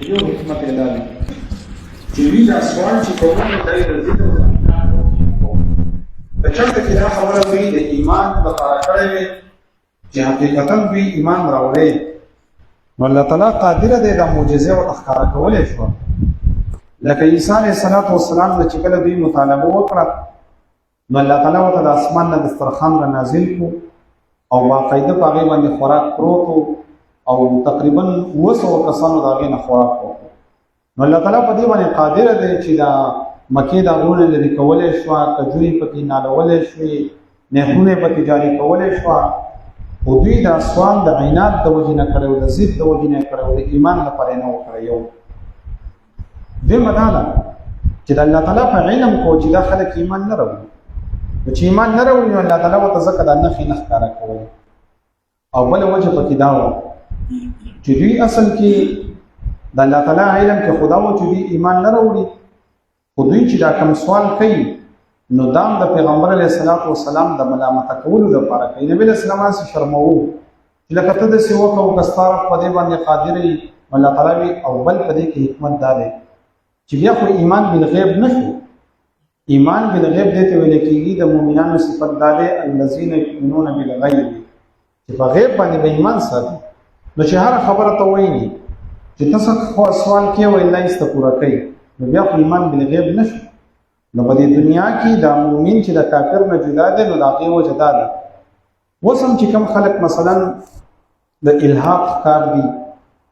یو حکمت اعلان چې وی دا سوال چې کومه دای د دې د چاته کې دا خبره وی د ایمان لپاره کړې وي چې حقیقتا وی ایمان راوړي نو الله تعالی قادر دی د معجزې او اخکار کولې شو لکه عیسی علیه السلام چې کله دوی مطالبه وکړه نو الله تعالی وته د اسمان نه دسترخوان را نازل کو او باقاعده په هغه باندې خوراک پروت او تقریبا 200 کسانو دا غي نه خوراک وکړ نو الله تعالی په دې باندې قادر دی چې دا مکه دا غونه لري کولې شو کجوري پکې نالولې شوې نه پکې جاری کولې شو او دوی دا سوال د عینات د وجې نه کړو د ضد د وجې نه کړو د ایمان لپاره نه وکړ یو دې مداله چې الله تعالی په علم کو چې دا خلک ایمان نه راوړي چې ایمان نه راوړي نو الله تعالی وت زکه د نه ښکارا کوي او بل وجه پکې دا و چې دوی اصل کې د الله تعالی علم کې خدا و چې دوی ایمان نه راوړي خو دوی چې دا کوم سوال کوي نو دام د پیغمبر علیه السلام د ملامت کولو لپاره کوي نبی له سلام سره شرمو چې لکه ته د سیو کو کستار په دې باندې قادر ای الله تعالی او بل په دې کې حکمت دار چې بیا خو ایمان بالغیب نشو ایمان بالغیب دته ویل کېږي د مؤمنانو صفت دار الذين يؤمنون بالغیب چې په غیب باندې به ایمان ساتي نو چې هر خبره ته وایي چې تاسو خو سوال کې وای الله است پورا کوي نو بیا خو ایمان بالغیب نشو نو په دې دنیا کې د مؤمن چې د کافر نه جدا دي نو دا غي وجه ده وسم چې کوم خلق مثلا د الحاق کار دي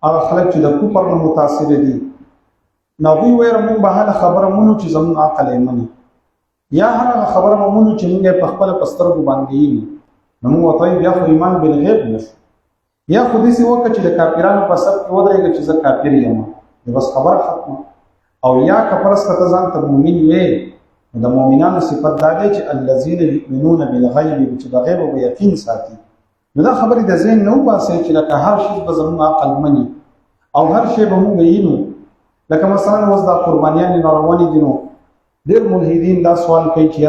هغه خلق چې د کوپر نه متاثر دي نو وی وير مون به هغه خبره مونږ چې زموږ عقل یې مني یا هغه خبره مونږ چې موږ په خپل پسترګو باندې نو موږ وایي بیا خو ایمان بالغیب نشو یا خو دې څه وکړي چې د کافرانو په سب کې ودرېږي چې زه کافر یم بس خبره ختمه او یا کفرس کته ځان ته مؤمن وي د مؤمنانو صفت دا دی چې الذين يؤمنون بالغیب چې د غیب او یقین ساتي نو دا خبره د ذهن نو باسي چې لکه هر شی به زموږ عقل مني او هر شی به موږ وینو لکه مثلا وز دا قربانیان رواني دي نو ډېر ملحدین دا سوال کوي چې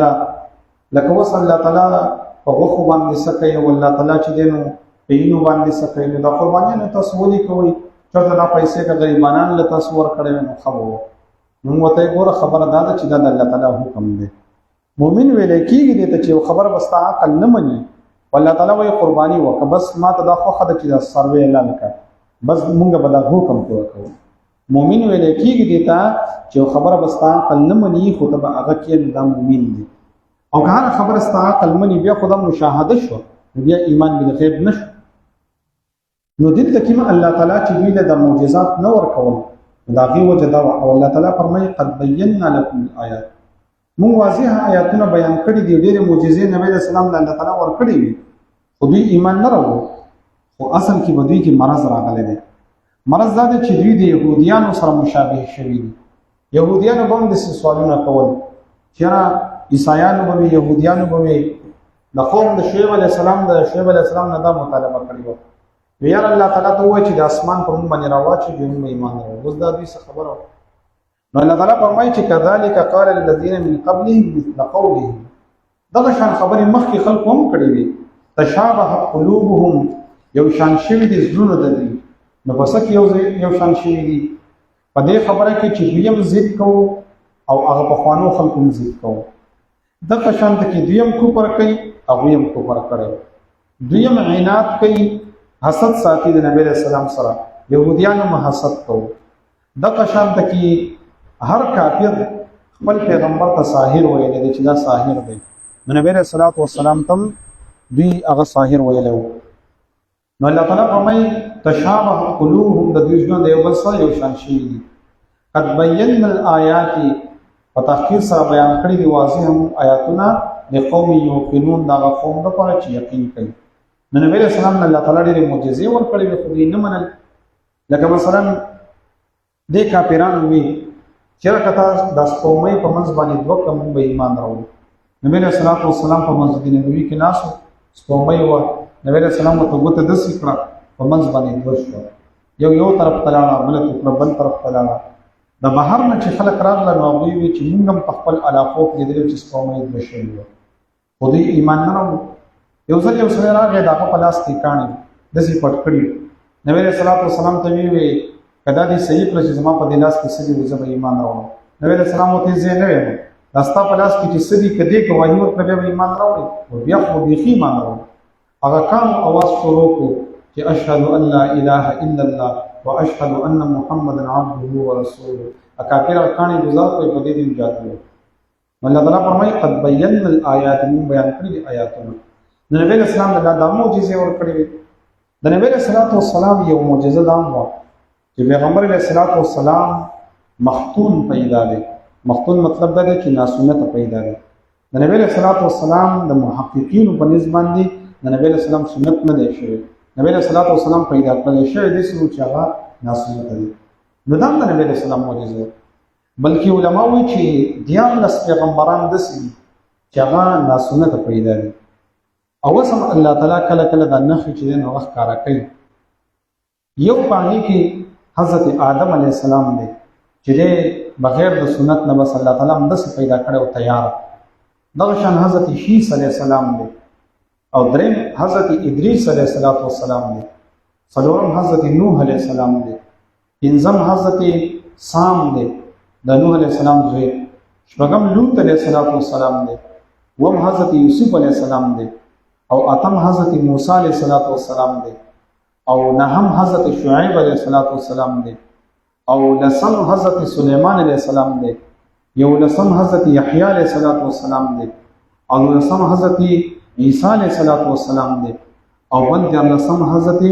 لکه وس الله تعالی په وخو باندې سکه او الله تعالی چې دینو په اینو باندې سکه نو دا قربانیان تاسو ولي کوي چې دا پیسې کا غریبانان له تاسو ور کړی نو خبرو نو وته ګوره خبره دا ده چې دا د الله تعالی حکم دی مؤمن ویل کېږي ته چې خبره بس عقل نه مني والله تعالی وایي قرباني وکړه بس ما ته دا خو خدای چې دا سروي اعلان کړ بس مونږ به دا حکم کوو مؤمن ویل کېږي ته چې خبره بس عقل نه مني خو ته هغه کې دا مؤمن دی او هغه خبره ست عقل مني بیا خدای مشاهده شو بیا ایمان بالغیب نشو نو دلته کې الله تعالی چې دوی له معجزات نه ورکول دا غي وجه دا او الله تعالی فرمایي قد بينا لكم الآيات مون واضح آیاتونه بیان کړي دي ډېر معجزې نبی رسول الله الله تعالی ور کړی وي خو دوی ایمان نه راوړو خو اصل کې بدوی کې مرض راغلی دی مرض دا چې دوی د يهوديانو سره مشابه شوي دي يهوديانو باندې سوالونه کول چې عیسایانو به يهوديانو به د قوم د شعیب علی السلام نه دا مطالبه کړی و ویار الله تعالی ته وایي چې د اسمان په موږ باندې راوچي د ایمان راوړو اوس دا دوی څه خبره نو الله تعالی فرمایي چې کذالک قال الذين من قبلهم مثل قولهم دغه شان خبرې مخکې خلکو هم کړې وي تشابه قلوبهم یو شان شوي دي زړونه د دې نو پس کې یو شان شوي دي په دې خبره کې چې دویم ضد کوو او هغه په خوانو خلکو ضد کوو دغه شان ته کې دویم کوپر کوي او دویم کوپر کړي دویم عینات کوي حسد ساتي د نبی رسول الله سره يهوديانو حسد کوو دغه شان ته کې هر کافر خپل پیغمبر ته ساحر ویل دي چې دا ساحر دی نو نبی رسول الله تم دوی هغه ساحر ویل نو الله تعالی فرمایي تشابه قلوبهم د دوی ژوند یو بل سره یو شان شي قد بينا الآيات فتحقیق سره بیان کړی دی واضح آیاتونه لقوم یوقنون دا قوم د پاره چې یقین کوي نو نبی رسول الله الله تعالی ډېر معجزې ورکړي خو دې نه منل لکه مثلا د کافرانو وی چیرې کته د سپومې په منځ باندې دوه کوم به ایمان راوړي نبی رسول الله په مسجد نبوي کې ناس سپومې و نبی رسول الله ته وته د سکړه په منځ باندې دوه شو یو طرف تلاړه بل طرف تلاړه د بهر نه چې خلک راغله نو دوی وی چې موږ په خپل علاقو کې د چې سپومې دوه شو خو دې ایمان نه راوړي یو ځل یو سره راغی دا په لاس کې کاڼي د سي پټ کړی نبی رسول الله ته وی کدا دې صحیح کړ چې زما په دې لاس کې سړي وي زه به ایمان راوړم. نبی علیہ السلام ورته زه نه یم دا ستا په لاس کې چې سړي کدی ګواهي ورکړه بیا به ایمان راوړي او بیا خو بیخي ایمان راوړي. هغه کام اواز شروع کړو چې اشهد ان لا اله الا الله واشهد ان محمدا عبده ورسوله. کافر کانی گزار کوئی په دې دین جاتو. الله تعالی فرمایي قد بينا الآيات من بیان کړی آیاتونه. نبی علیہ السلام د معجزې ورکړي وي. د نبی علیہ السلام یو معجزه دا و چې پیغمبر علیہ السلام مختون پیدا دی. مختون مطلب دا دی چې ناسنت پیدا دی. د نبی علیہ السلام د محققین په نسبت باندې د نبی علیہ السلام سنت نه دی شوی. نبی علیہ السلام پیدا کړی شوی د څه چې هغه ناسنت دی. نو دا د نبی علیہ السلام معجزه. بلکې علما وایي چې دیارلس پیغمبران داسې دي چې هغه ناسنت پیدا دي. او اوس هم الله تعالی کله کله دا نښې چې دی نو هغه ښکاره کوي. یو په هغې کې حضرت آدم علیه السلام دی چې دی بغیر د سنت نه بس الله تعالی همداسې پیدا کړی او تیار. دغه شان حضرت شیس علیه السلام دی. او دریم حضرت ادریس علیه السلام دی. څلورم حضرت نوح علیه السلام دی. پنځم حضرت سام دی د نوح علیه السلام زوی. شپږم لوط علیه السلام دی. اووم حضرت یوسف علیه السلام دی. او اتم حضرت موسی علیه السلام دی. او نهم حضرت شعیب علیه السلام دی. او لسم حضرت سلیمان علیه السلام دی. یو لسم حضرت یحیی علیه السلام دی. او لسم حضرت عیسی علیه السلام دی. او بل دیارلسم حضرت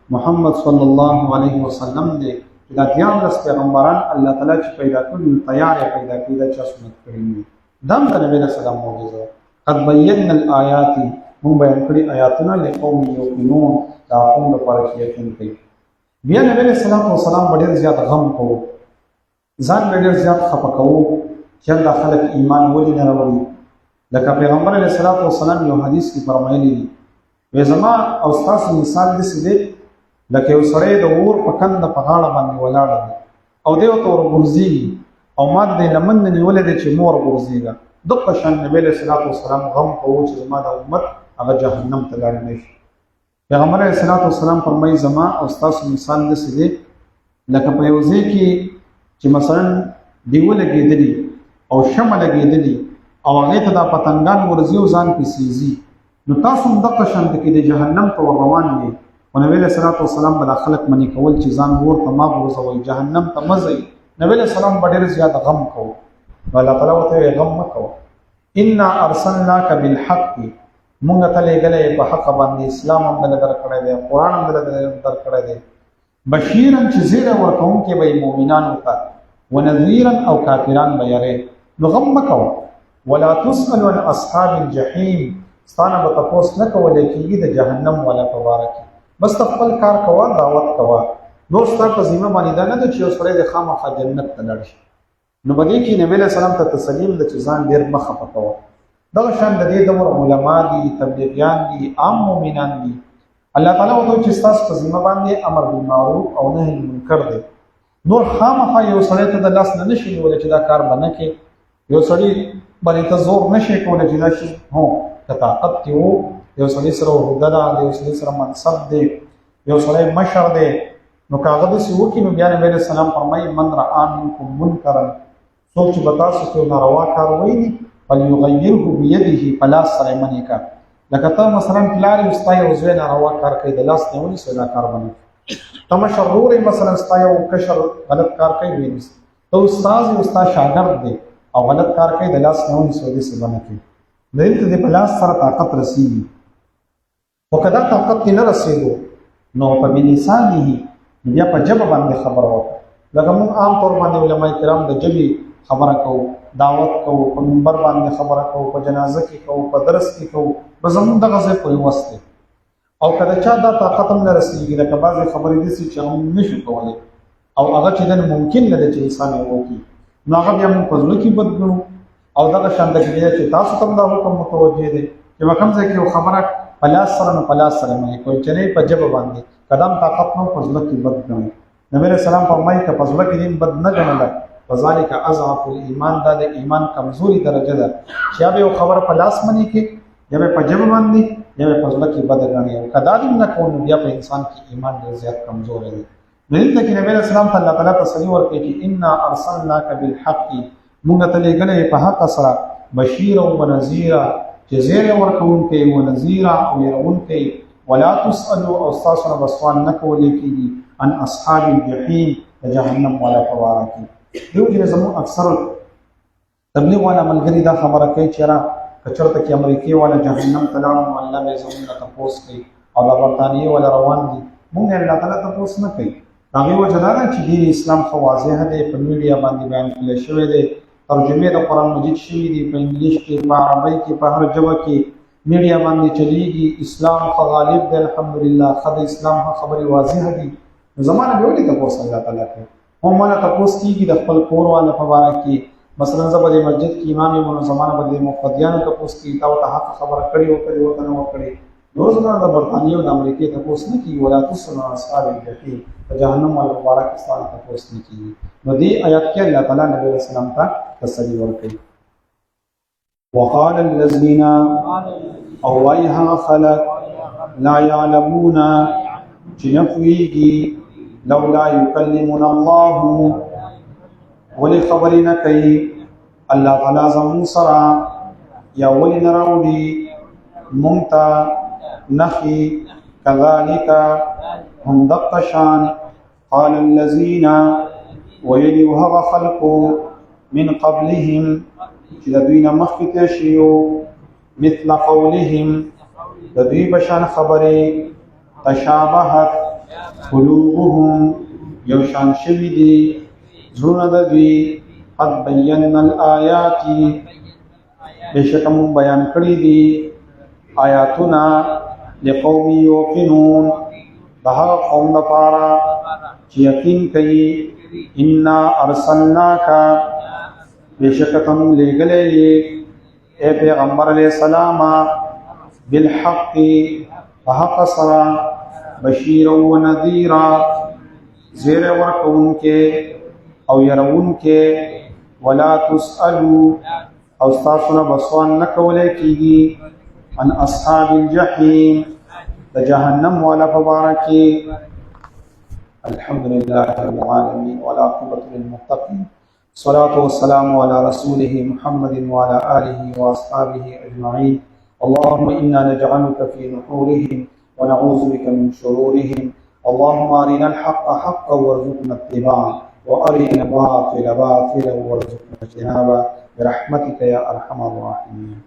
محمد صلی الله علیه وسلم دی. دا دیارلس پیغمبران الله تعالی چې پیدا کړي تیار پیدا کړي دا چا سنت کړي. دا د نبی علیہ السلام معجزه. قد بینا الآیات مون بیان کړي آیاتونه لقوم یؤمنون دا قوم لپاره چې یقین کوي. بیا نبی علیہ السلام ډېر زیات غم کوو. ځان ډېر زیات خفه کوو چې دا خلک ایمان ولې نه راوړي. لکه پیغمبر علیہ السلام یو حدیث کې فرمایلی دي وې زما او تاسو مثال داسې دی لکه یو سړی د اور په کنده په غاړه باندې ولاړ دی او دی ورته ورغورځېږي او ما د دې لمن نه نیولی دی چې مور ورغورځېږه. دغه شان نبی علیه السلام غم کوو چې زما د امت هغه جهنم ته لاړ نه شي. پیغمبر علیه السلام فرمایي زما او ستاسو مثال داسې دی لکه په یو ځای کې چې مثلا دیوه لګېدلي او شمع لګېدلي او هغې ته دا پتنګان ورځي او ځان پسې ځي. نو تاسو هم دغه شانته کې د جهنم ته ور روان یې. او نبی علیہ السلام به دا خلک منې کول چې ځان اور ته مه غورځوئ جهنم ته مه ځئ. نبی علیہ السلام به ډېر زیات غم کوو. نو الله تعالی ورته وایي غم مه کوه. انا ارسلناک بالحق مونږ ته لېږلی په حق باندې. اسلام هم دله درکړی دی. قرآن هم دله درکړی دی. بشیرا چې زیری ورکوونکی به یې مؤمنانو ته ونذیرا او کافران به یری. نو غم مه کوه. ولا تسأل عن اصحاب الجحیم ستانه به تپوس نه کولی کېږي د جهنم والا په باره کې. بس خپل کار کوه دعوت کوه. نور ستا په ذمه باندې دا نه ده چې یو سړی د خامخا جنت ته لاړ شي. نو په دې کې نبی علیه السلام ته تسلیم ده چې ځان ډېر مه خفه کوه. دغه شان د دې دومره علما دي تبلیغیان دي عام مؤمنان دي. الله تعالی ورته وایي چې ستاسو په ذمه باندې امر بالمعروف او نهي منکر دی. نور خامخا یو سړی ته د لاس نه نشي نیولی چې دا کار به نه کوې. یو سړي باندې ته زور نشي کولی چې دا شي هو که طاقت کې و یو سړي سره عهده ده یو سړي سره منصب دی یو سړی مشر دی نو که هغه داسې وکړي نو بیا نبی علیه السلام فرمایي من رأى منکم منکرا څوک چې به تاسو کې ناروا کار وویني فلیغیره بیده په لاس سره یې منې کړه. لکه ته مثلا پلار یې ستا یو زوی ناروا کار کوي د لاس نه یې ونیسئ دا کار به نه کوي. ته مشر ورور یې مثلا ستا یو کشر غلط کار کوي ویې نیسئ. ته استاد یې ستا شاګرد دی او غلط کار کوي د لاس نه ونیسئ داسې به نه کوي. دلته د په لاس سره طاقت رسېږي. خو که دا طاقت نه رسېدو نو په بلسانه بیا په ژبه باندې خبره وکړه. لکه موږ عام طور باندې علما کرام د ژبې خبره کوو دعوت کوو په منبر باندې خبره کوو په جنازه کې کوو په درس کې کوو بس زموږ دغه ځای پورې وس دی. او که د چا دا طاقت هم نه رسېږي لکه بعضې خبرې داسې چې موږ نشو کولی او هغه چې دن ممکن نه دی چې انسان یې وکړي نو هغه بیا موږ په زړه کې بد ګڼو. او دغه شان د چې تاسو ته هم دا حکم متوجه دی چې په کوم ځای کې یو خبره په لاس سره نو په لاس سره مې کوي چې نه په ژبه باندې قدم طاقت نو په زړه کې بد ګڼو. نبی علیہ السلام فرمایي که په زړه کې دین بد نه ګڼله فذلک اضعف الایمان دا د ایمان کمزوري درجه ده چې یا به یو خبره په لاس منې کې یا به په ژبه باندې یا به په زړه کې بد ګڼي. او که دا دې نه کوو نو بیا په انسان کې ایمان ډېر زیات کمزوری دی. دلته کې نبی اسلام ته الله تعالی تسلی ورکړي چې انا ارسلناک بالحق، موږ ته لېږلې په حق سره بشیر او نذیر، چې زیر ورکوونکی او نذیر او يرونکی، ولا تسألوا او تاسو نه بسوال نه کول کېږي عن اصحاب الجحیم، د جهنم والا په باره کې. دیو چې زموږ اکثر تبلیغ والا ملګري دا خبره کوي چې را کچرته کې امریکای والا جهنم ته لاړ نو الله به زموږ نه تپوس کوي، او د برطانیې والا روان دي، موږ نه الله تعالی تپوس نه کوي. هغې وجه دا ده چې دین اسلام خو واضح دی، په میډیا باندې بیان کړی شوی دی، ترجمې د قرآن مجید شوي دي په انګلیش کې، په عربۍ کې، په هر ژبه کې میډیا باندې چلیږي. اسلام خو غالب دی الحمدلله، ښه د اسلام خبرې واضح دي. نو زمانه به ولې تپوس الله تعالی کوي؟ هم مانا تپوس کېږي د خپل کور والا په باره کې. مثلا زه به د مسجد کې امام یم، نو زمانه به د مقتدیانو تپوس کېږي، تا ورته حق خبره کړې وکړې ورته نه وکړې. نور زمانه د برطانیې او د امریکې تپوس نه کېږي. ولا تسألوا عن اصحاب الجحیم، په جهنم والا په باره کې ستاسو تپوس نه کېږي. نو دې آیات کې الله تعالی نبی علیه السلام ته تسلي ورکوي. وقال الذين او وای هغه خلق لا يعلمون چې نه پوهېږي لولا يكلمنا الله، ولې خبرې نه کوي الله تعالی زموږ سره، یا ولې نه راوړي موږ ته نښې. کذلک هم دقه شان قال الذين ویلي هغه خلقو من قبلهم چې د دوی نه مخکې تېر شوي مثل قولهم د دوی په شان خبرې، تشابهت قلوبهم یو شان شوي دي زړونه د دوی، قد بینا الآیات بېشکه موږ بیان کړي دي آیاتونه لقوم یوقنون د هغه قوم لپاره چې یقین کوي. انا ارسلناک بېشکه ته موږ لېږلی یې اے پیغمبر علیہ السلام بالحق په حق سره، بشیر و نذیر زیر ورکوونکې او يرونکې، ولا تسألوا او تاسو نه به سوال نه کولی کېږي عن اصحاب الجحیم، د جهنم والا په باره کې. الحمد لله رب العالمين والعاقبة للمتقين، الصلاة والسلام على رسوله محمد وعلى آله وأصحابه أجمعين. اللهم إنا نجعلك في نحورهم ونعوذ بك من شرورهم. اللهم أرنا الحق حقا وارزقنا اتباعه، وأرنا الباطل باطلا وارزقنا اجتنابه، برحمتك يا أرحم الراحمين.